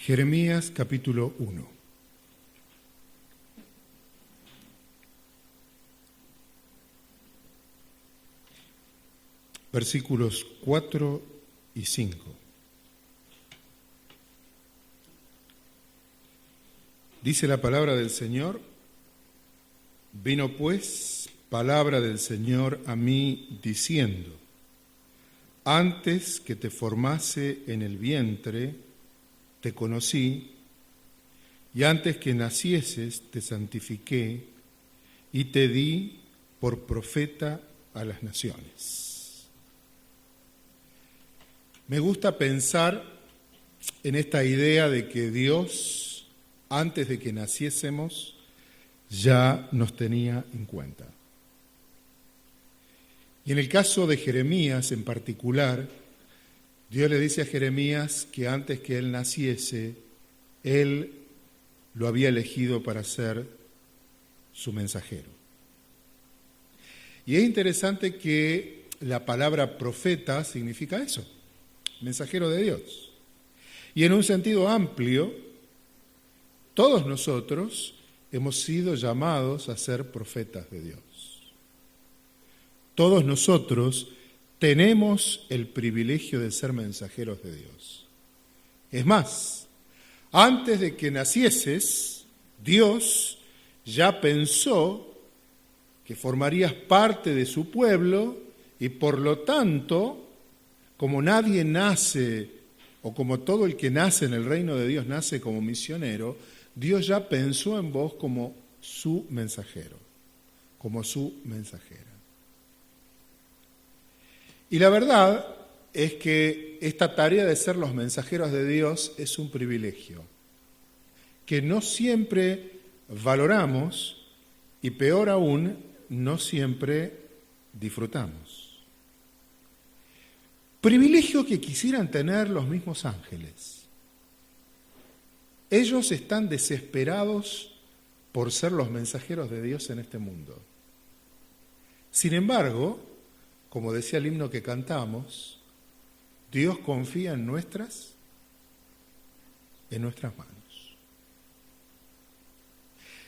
Jeremías capítulo 1. Versículos 4 y 5. Dice la palabra del Señor: vino pues palabra del Señor a mí diciendo: antes que te formase en el vientre, te conocí, y antes que nacieses te santifiqué, y te di por profeta a las naciones. Me gusta pensar en esta idea de que Dios, antes de que naciésemos, ya nos tenía en cuenta. Y en el caso de Jeremías en particular, Dios le dice a Jeremías que antes que él naciese, él lo había elegido para ser su mensajero. Y es interesante que la palabra profeta significa eso, mensajero de Dios. Y en un sentido amplio, todos nosotros hemos sido llamados a ser profetas de Dios. Todos nosotros tenemos el privilegio de ser mensajeros de Dios. Es más, antes de que nacieses, Dios ya pensó que formarías parte de su pueblo y por lo tanto, como nadie nace, o como todo el que nace en el reino de Dios nace como misionero, Dios ya pensó en vos como su mensajero, como su mensajera. Y la verdad es que esta tarea de ser los mensajeros de Dios es un privilegio que no siempre valoramos y peor aún, no siempre disfrutamos. Privilegio que quisieran tener los mismos ángeles. Ellos están desesperados por ser los mensajeros de Dios en este mundo. Sin embargo, como decía el himno que cantamos, Dios confía en nuestras manos.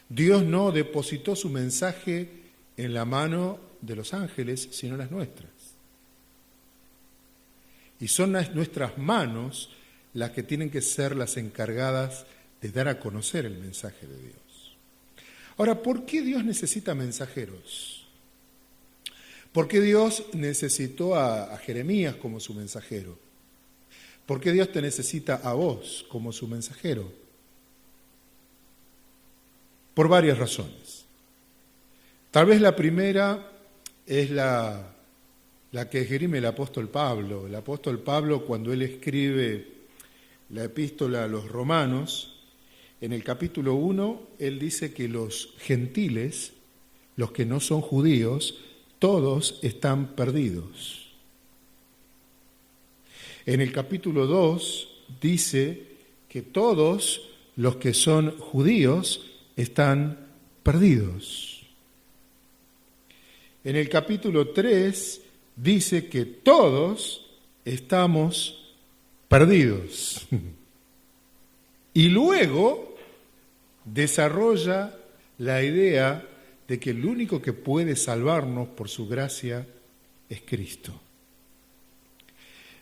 Dios no depositó su mensaje en la mano de los ángeles, sino en las nuestras. Y son nuestras manos las que tienen que ser las encargadas de dar a conocer el mensaje de Dios. Ahora, ¿por qué Dios necesita mensajeros? ¿Por qué Dios necesitó a Jeremías como su mensajero? ¿Por qué Dios te necesita a vos como su mensajero? Por varias razones. Tal vez la primera es la que esgrime el apóstol Pablo. El apóstol Pablo, cuando él escribe la epístola a los Romanos, en el capítulo 1, él dice que los gentiles, los que no son judíos, todos están perdidos. En el capítulo 2 dice que todos los que son judíos están perdidos. En el capítulo 3 dice que todos estamos perdidos. Y luego desarrolla la idea de que el único que puede salvarnos por su gracia es Cristo.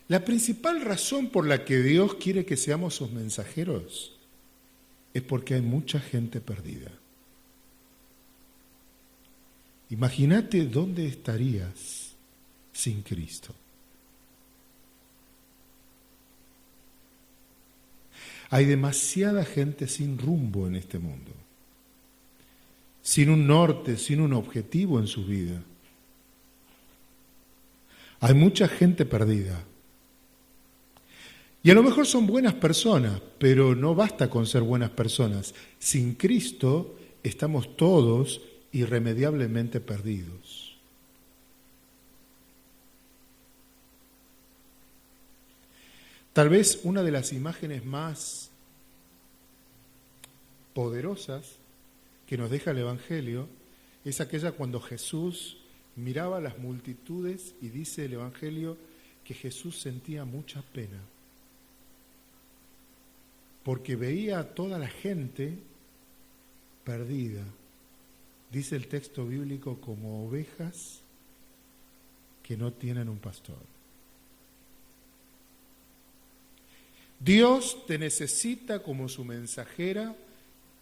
La principal razón por la que Dios quiere que seamos sus mensajeros es porque hay mucha gente perdida. Imagínate dónde estarías sin Cristo. Hay demasiada gente sin rumbo en este mundo, sin un norte, sin un objetivo en su vida. Hay mucha gente perdida. Y a lo mejor son buenas personas, pero no basta con ser buenas personas. Sin Cristo estamos todos irremediablemente perdidos. Tal vez una de las imágenes más poderosas que nos deja el Evangelio es aquella cuando Jesús miraba a las multitudes y dice el Evangelio que Jesús sentía mucha pena porque veía a toda la gente perdida, dice el texto bíblico, como ovejas que no tienen un pastor. Dios te necesita como su mensajera,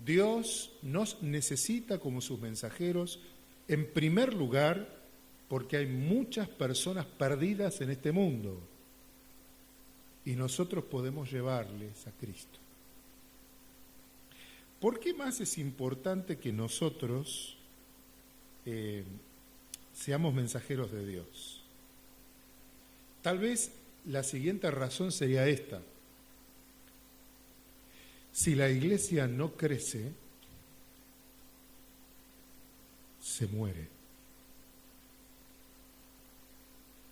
Dios nos necesita como sus mensajeros, en primer lugar, porque hay muchas personas perdidas en este mundo y nosotros podemos llevarles a Cristo. ¿Por qué más es importante que nosotros seamos mensajeros de Dios? Tal vez la siguiente razón sería esta. Si la iglesia no crece, se muere.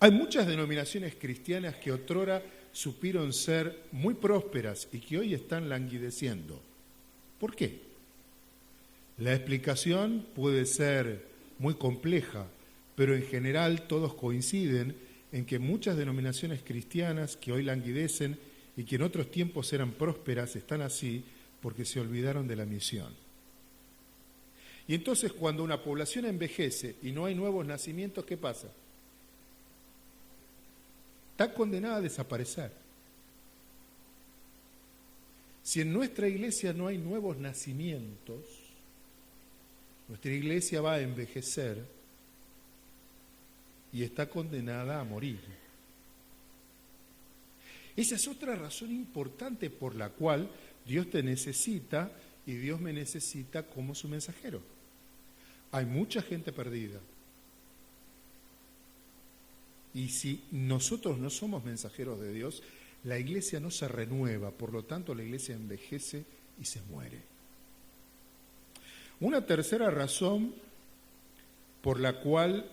Hay muchas denominaciones cristianas que otrora supieron ser muy prósperas y que hoy están languideciendo. ¿Por qué? La explicación puede ser muy compleja, pero en general todos coinciden en que muchas denominaciones cristianas que hoy languidecen y que en otros tiempos eran prósperas están así porque se olvidaron de la misión. Y entonces cuando una población envejece y no hay nuevos nacimientos, ¿qué pasa? Está condenada a desaparecer. Si en nuestra iglesia no hay nuevos nacimientos, nuestra iglesia va a envejecer y está condenada a morir. Esa es otra razón importante por la cual Dios te necesita y Dios me necesita como su mensajero. Hay mucha gente perdida. Y si nosotros no somos mensajeros de Dios, la iglesia no se renueva, por lo tanto la iglesia envejece y se muere. Una tercera razón por la cual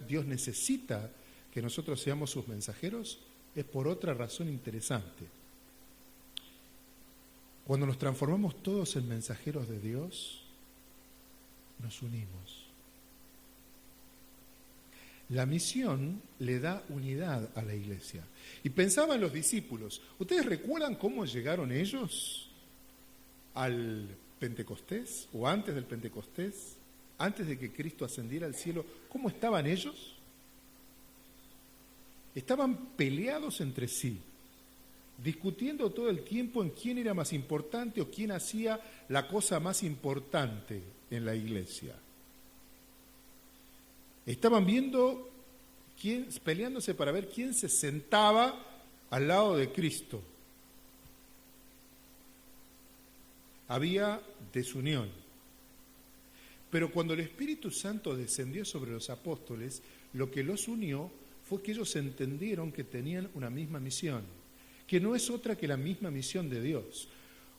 Dios necesita que nosotros seamos sus mensajeros, es por otra razón interesante. Cuando nos transformamos todos en mensajeros de Dios, nos unimos. La misión le da unidad a la iglesia. Y pensaba en los discípulos. ¿Ustedes recuerdan cómo llegaron ellos al Pentecostés o antes del Pentecostés? Antes de que Cristo ascendiera al cielo, ¿cómo estaban ellos? Estaban peleados entre sí, discutiendo todo el tiempo en quién era más importante o quién hacía la cosa más importante en la iglesia. Estaban peleándose para ver quién se sentaba al lado de Cristo. Había desunión. Pero cuando el Espíritu Santo descendió sobre los apóstoles, lo que los unió fue que ellos entendieron que tenían una misma misión, que no es otra que la misma misión de Dios.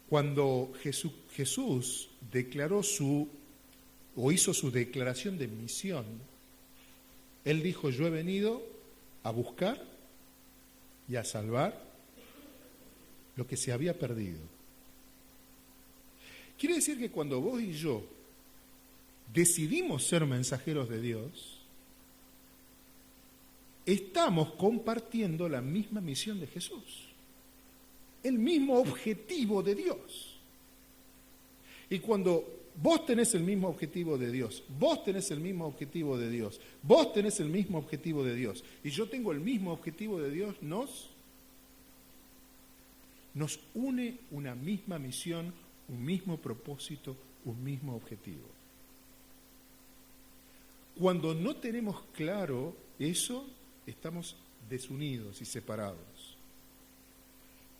Cuando Jesús hizo su declaración de misión, Él dijo: yo he venido a buscar y a salvar lo que se había perdido. Quiere decir que cuando vos y yo decidimos ser mensajeros de Dios, estamos compartiendo la misma misión de Jesús, el mismo objetivo de Dios. Y cuando vos tenés el mismo objetivo de Dios, vos tenés el mismo objetivo de Dios, vos tenés el mismo objetivo de Dios, y yo tengo el mismo objetivo de Dios, nos une una misma misión, un mismo propósito, un mismo objetivo. Cuando no tenemos claro eso, estamos desunidos y separados.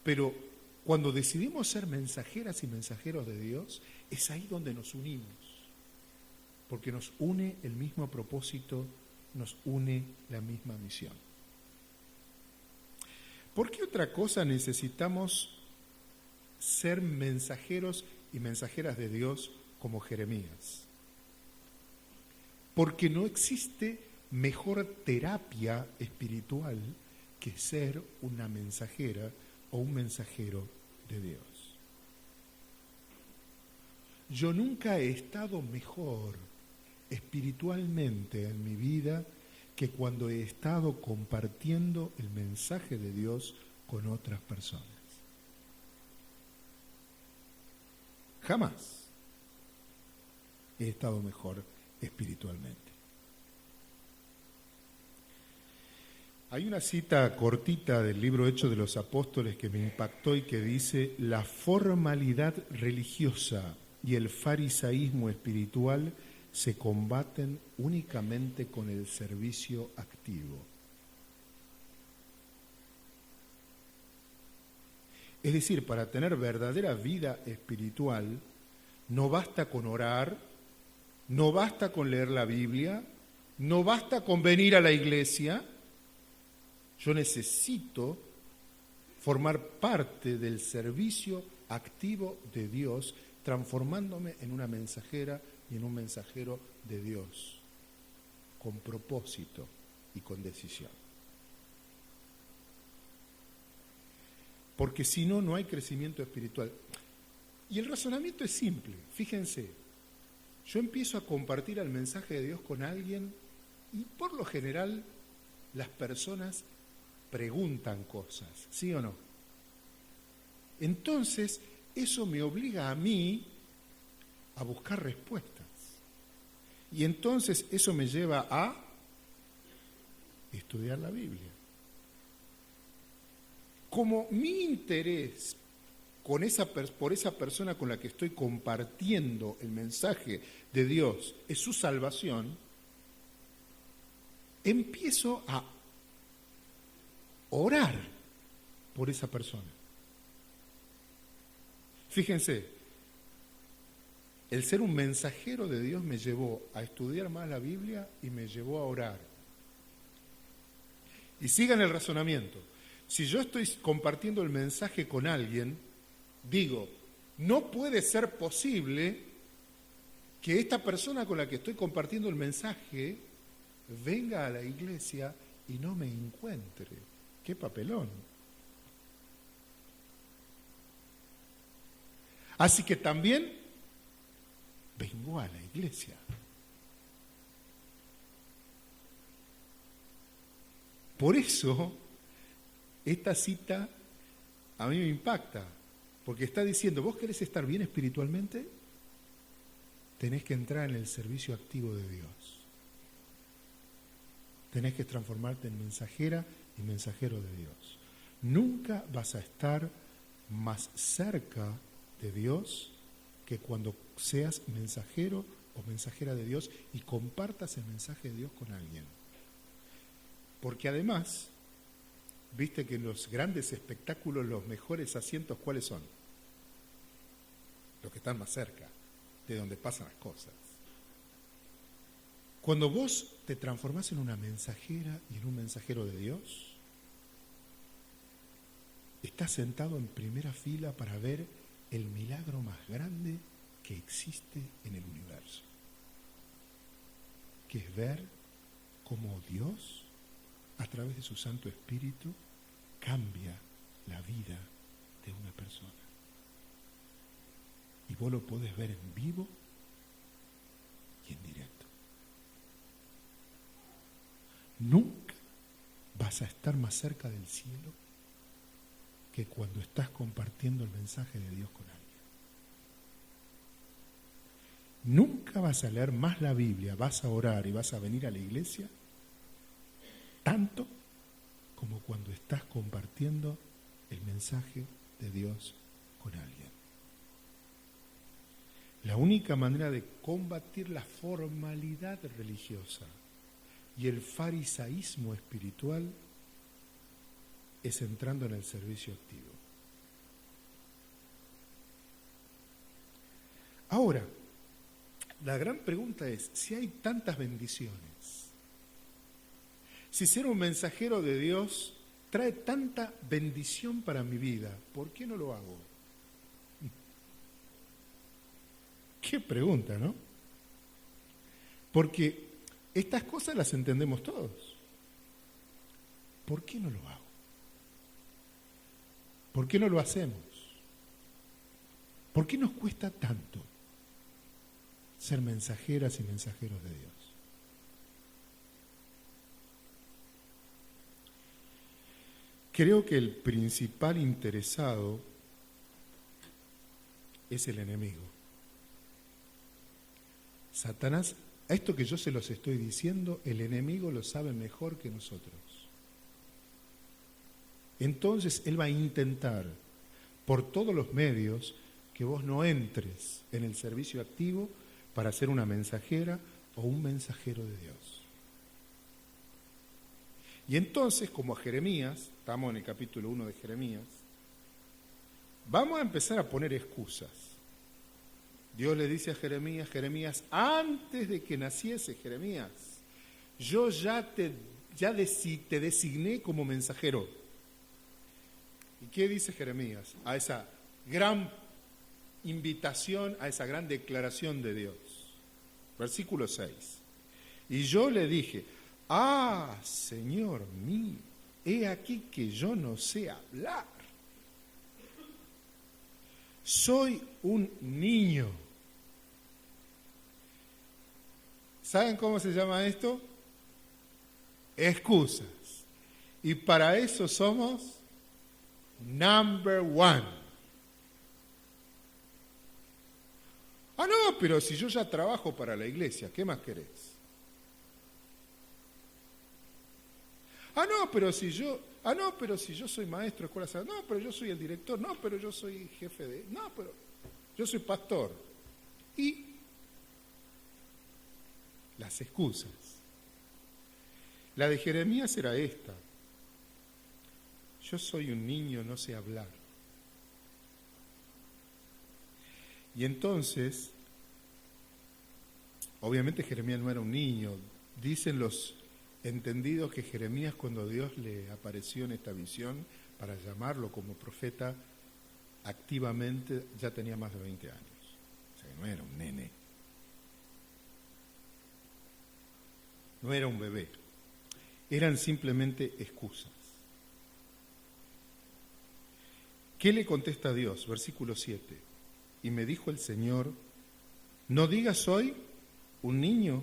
Pero cuando decidimos ser mensajeras y mensajeros de Dios, es ahí donde nos unimos, porque nos une el mismo propósito, nos une la misma misión. ¿Por qué otra cosa necesitamos ser mensajeros y mensajeras de Dios como Jeremías? Porque no existe mejor terapia espiritual que ser una mensajera o un mensajero de Dios. Yo nunca he estado mejor espiritualmente en mi vida que cuando he estado compartiendo el mensaje de Dios con otras personas. Jamás he estado mejor espiritualmente. Hay una cita cortita del libro Hechos de los Apóstoles que me impactó y que dice: la formalidad religiosa y el farisaísmo espiritual se combaten únicamente con el servicio activo. Es decir, para tener verdadera vida espiritual, no basta con orar, no basta con leer la Biblia, no basta con venir a la iglesia. Yo necesito formar parte del servicio activo de Dios, transformándome en una mensajera y en un mensajero de Dios, con propósito y con decisión. Porque si no, no hay crecimiento espiritual. Y el razonamiento es simple, fíjense, yo empiezo a compartir el mensaje de Dios con alguien y por lo general las personas preguntan cosas, ¿sí o no? Entonces, eso me obliga a mí a buscar respuestas. Y entonces eso me lleva a estudiar la Biblia. Como mi interés por esa persona con la que estoy compartiendo el mensaje de Dios es su salvación, empiezo a orar por esa persona. Fíjense, el ser un mensajero de Dios me llevó a estudiar más la Biblia y me llevó a orar. Y sigan el razonamiento. Si yo estoy compartiendo el mensaje con alguien, digo, no puede ser posible que esta persona con la que estoy compartiendo el mensaje venga a la iglesia y no me encuentre. ¡Qué papelón! Así que también vengo a la iglesia. Por eso, esta cita a mí me impacta, porque está diciendo, ¿vos querés estar bien espiritualmente? Tenés que entrar en el servicio activo de Dios. Tenés que transformarte en mensajera y mensajero de Dios. Nunca vas a estar más cerca de Dios que cuando seas mensajero o mensajera de Dios y compartas el mensaje de Dios con alguien. Porque además, viste que en los grandes espectáculos los mejores asientos, ¿cuáles son? Los que están más cerca de donde pasan las cosas. Cuando vos te transformás en una mensajera y en un mensajero de Dios, estás sentado en primera fila para ver el milagro más grande que existe en el universo, que es ver cómo Dios, a través de su Santo Espíritu, cambia la vida de una persona. Y vos lo podés ver en vivo y en directo. Nunca vas a estar más cerca del cielo que cuando estás compartiendo el mensaje de Dios con alguien. Nunca vas a leer más la Biblia, vas a orar y vas a venir a la iglesia tanto como cuando estás compartiendo el mensaje de Dios con alguien. La única manera de combatir la formalidad religiosa y el farisaísmo espiritual es entrando en el servicio activo. Ahora, la gran pregunta es, si hay tantas bendiciones, si ser un mensajero de Dios trae tanta bendición para mi vida, ¿por qué no lo hago? Qué pregunta, ¿no? Porque estas cosas las entendemos todos. ¿Por qué no lo hago? ¿Por qué no lo hacemos? ¿Por qué nos cuesta tanto ser mensajeras y mensajeros de Dios? Creo que el principal interesado es el enemigo. Satanás, a esto que yo se los estoy diciendo, el enemigo lo sabe mejor que nosotros. Entonces él va a intentar por todos los medios que vos no entres en el servicio activo para ser una mensajera o un mensajero de Dios. Y entonces, como a Jeremías, estamos en el capítulo 1 de Jeremías, vamos a empezar a poner excusas. Dios le dice a Jeremías, Jeremías, antes de que naciese Jeremías, yo ya te designé como mensajero. ¿Y qué dice Jeremías a esa gran invitación, a esa gran declaración de Dios? Versículo 6. Y yo le dije, Señor mío, he aquí que yo no sé hablar. Soy un niño. ¿Saben cómo se llama esto? Excusas. Y para eso somos number one. No, pero si yo ya trabajo para la iglesia, ¿qué más querés? Pero si yo soy maestro de escuela sagrada, pero yo soy el director, pero yo soy jefe de, pero yo soy pastor. Y las excusas. La de Jeremías era esta: yo soy un niño, no sé hablar. Y entonces, obviamente Jeremías no era un niño. Dicen los entendidos que Jeremías, cuando Dios le apareció en esta visión para llamarlo como profeta activamente, ya tenía más de 20 años. O sea, no era un nene. No era un bebé. Eran simplemente excusas. ¿Qué le contesta a Dios? Versículo 7. Y me dijo el Señor, no digas soy un niño,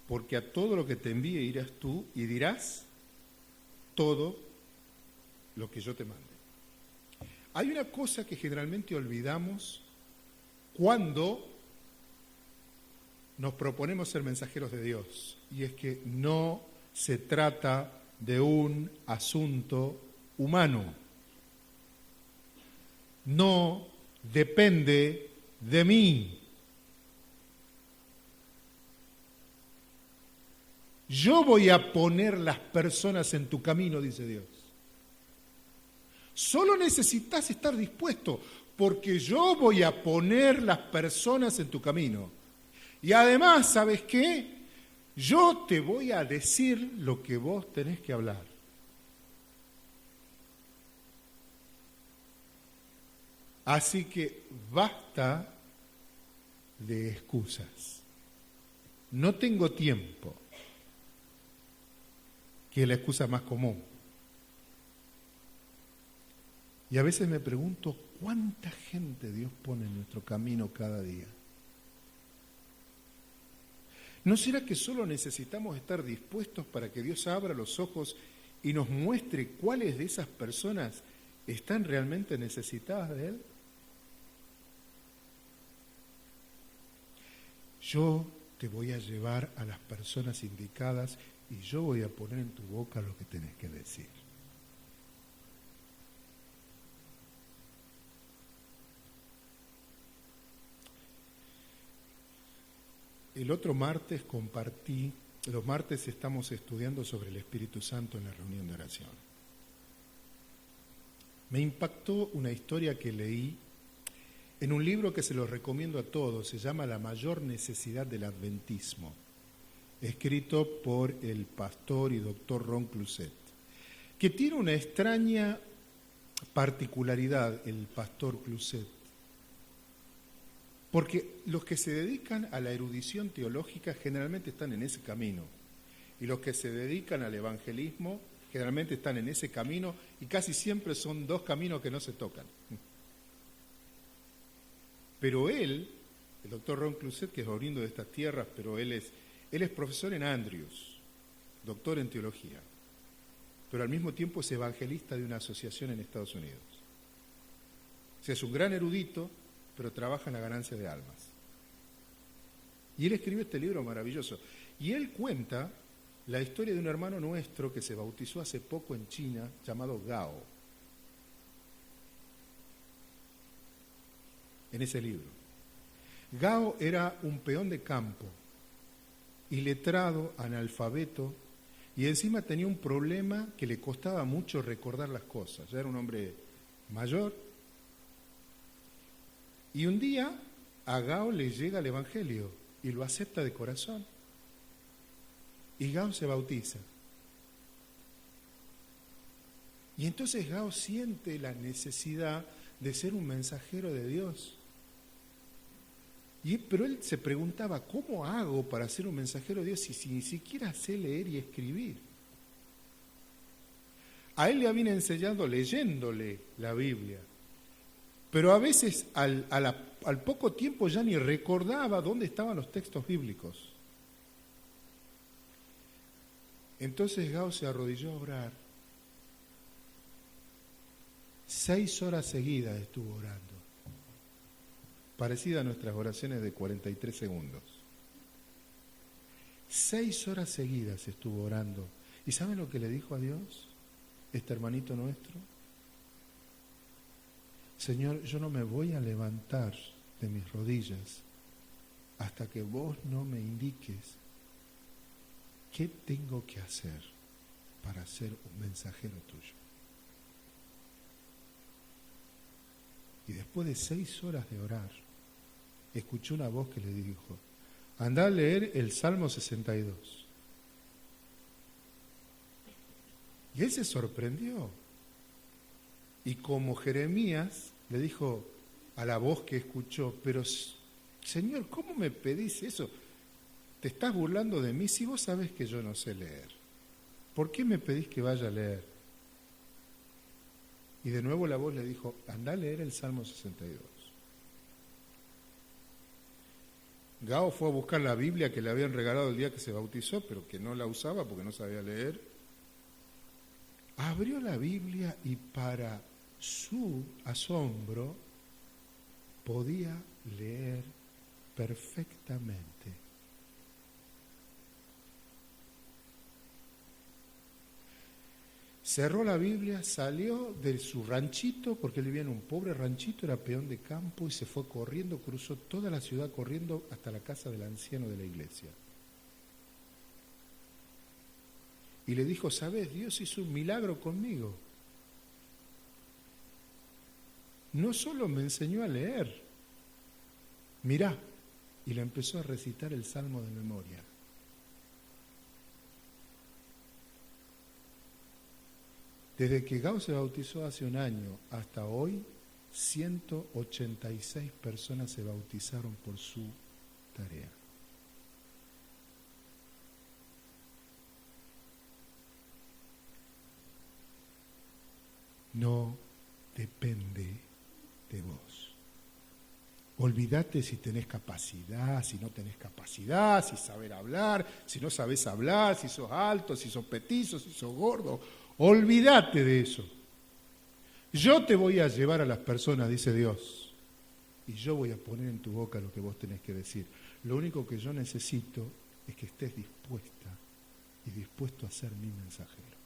porque a todo lo que te envíe irás tú y dirás todo lo que yo te mande. Hay una cosa que generalmente olvidamos cuando nos proponemos ser mensajeros de Dios, y es que no se trata de un asunto humano. No depende de mí. Yo voy a poner las personas en tu camino, dice Dios. Solo necesitas estar dispuesto, porque yo voy a poner las personas en tu camino. Y además, ¿sabes qué? Yo te voy a decir lo que vos tenés que hablar. Así que basta de excusas. No tengo tiempo, que es la excusa más común. Y a veces me pregunto, ¿cuánta gente Dios pone en nuestro camino cada día? ¿No será que solo necesitamos estar dispuestos para que Dios abra los ojos y nos muestre cuáles de esas personas están realmente necesitadas de Él? Yo te voy a llevar a las personas indicadas y yo voy a poner en tu boca lo que tenés que decir. El otro martes compartí, los martes estamos estudiando sobre el Espíritu Santo en la reunión de oración. Me impactó una historia que leí en un libro que se lo recomiendo a todos, se llama La mayor necesidad del adventismo, escrito por el pastor y doctor Ron Cluzet, que tiene una extraña particularidad, el pastor Cluzet, porque los que se dedican a la erudición teológica generalmente están en ese camino, y los que se dedican al evangelismo generalmente están en ese camino, y casi siempre son dos caminos que no se tocan. Pero él, el doctor Ron Cluzet, que es oriundo de estas tierras, pero él es profesor en Andrews, doctor en teología, pero al mismo tiempo es evangelista de una asociación en Estados Unidos. O sea, es un gran erudito, pero trabaja en la ganancia de almas. Y él escribió este libro maravilloso. Y él cuenta la historia de un hermano nuestro que se bautizó hace poco en China, llamado Gao, en ese libro. Gao era un peón de campo, iletrado, analfabeto, y encima tenía un problema que le costaba mucho recordar las cosas. Ya era un hombre mayor. Y un día a Gao le llega el Evangelio y lo acepta de corazón. Y Gao se bautiza. Y entonces Gao siente la necesidad de ser un mensajero de Dios. Pero él se preguntaba, ¿cómo hago para ser un mensajero de Dios si ni siquiera sé leer y escribir? A él le habían enseñado leyéndole la Biblia, pero a veces al poco tiempo ya ni recordaba dónde estaban los textos bíblicos. Entonces Gao se arrodilló a orar. 6 horas seguidas estuvo orando, parecida a nuestras oraciones de 43 segundos. 6 horas seguidas estuvo orando. ¿Y saben lo que le dijo a Dios, este hermanito nuestro? Señor, yo no me voy a levantar de mis rodillas hasta que vos no me indiques qué tengo que hacer para ser un mensajero tuyo. Y después de 6 horas de orar, escuchó una voz que le dijo, anda a leer el Salmo 62. Y él se sorprendió. Y como Jeremías le dijo a la voz que escuchó, pero Señor, ¿cómo me pedís eso? ¿Te estás burlando de mí si vos sabés que yo no sé leer? ¿Por qué me pedís que vaya a leer? Y de nuevo la voz le dijo, anda a leer el Salmo 62. Gao fue a buscar la Biblia que le habían regalado el día que se bautizó, pero que no la usaba porque no sabía leer. Abrió la Biblia y para su asombro podía leer perfectamente. Cerró la Biblia, salió de su ranchito, porque él vivía en un pobre ranchito, era peón de campo, y se fue corriendo, cruzó toda la ciudad corriendo hasta la casa del anciano de la iglesia. Y le dijo, ¿sabes? Dios hizo un milagro conmigo. No solo me enseñó a leer, mirá, y le empezó a recitar el Salmo de memoria. Desde que Gao se bautizó hace un año hasta hoy, 186 personas se bautizaron por su tarea. No depende de vos. Olvídate si tenés capacidad, si no tenés capacidad, si saber hablar, si no sabés hablar, si sos alto, si sos petizo, si sos gordo. Olvídate de eso. Yo te voy a llevar a las personas, dice Dios, y yo voy a poner en tu boca lo que vos tenés que decir. Lo único que yo necesito es que estés dispuesta y dispuesto a ser mi mensajero.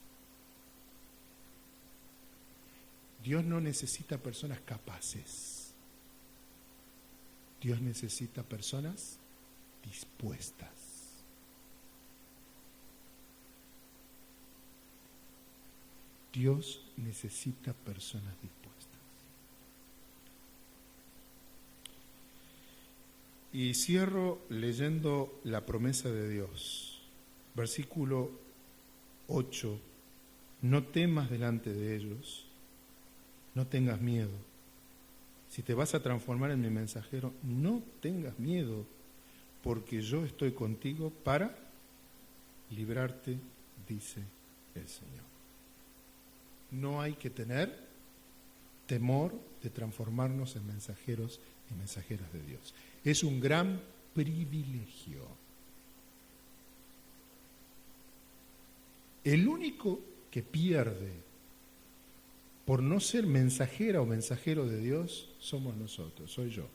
Dios no necesita personas capaces. Dios necesita personas dispuestas. Dios necesita personas dispuestas. Y cierro leyendo la promesa de Dios. Versículo 8. No temas delante de ellos, no tengas miedo. Si te vas a transformar en mi mensajero, no tengas miedo, porque yo estoy contigo para librarte, dice el Señor. No hay que tener temor de transformarnos en mensajeros y mensajeras de Dios. Es un gran privilegio. El único que pierde por no ser mensajera o mensajero de Dios somos nosotros, soy yo.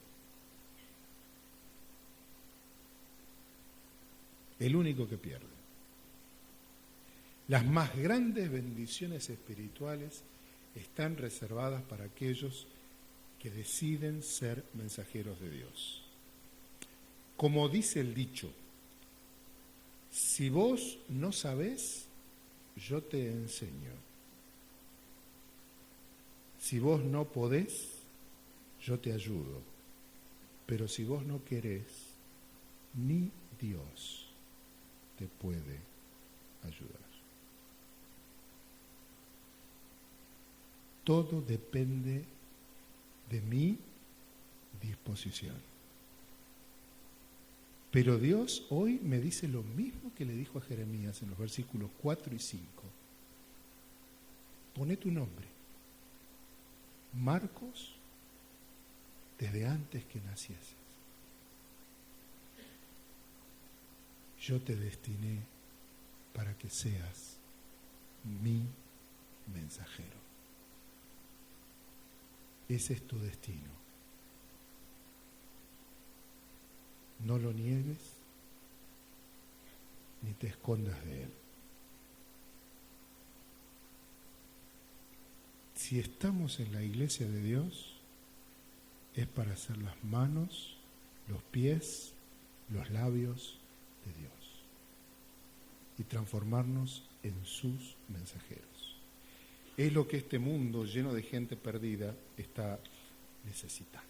el único que pierde. Las más grandes bendiciones espirituales están reservadas para aquellos que deciden ser mensajeros de Dios. Como dice el dicho, si vos no sabés, yo te enseño. Si vos no podés, yo te ayudo. Pero si vos no querés, ni Dios te puede ayudar. Todo depende de mi disposición. Pero Dios hoy me dice lo mismo que le dijo a Jeremías en los versículos 4 y 5. Poné tu nombre, Marcos, desde antes que nacieses. Yo te destiné para que seas mi mensajero. Ese es tu destino. No lo niegues ni te escondas de él. Si estamos en la iglesia de Dios, es para ser las manos, los pies, los labios de Dios y transformarnos en sus mensajeros. Es lo que este mundo lleno de gente perdida está necesitando.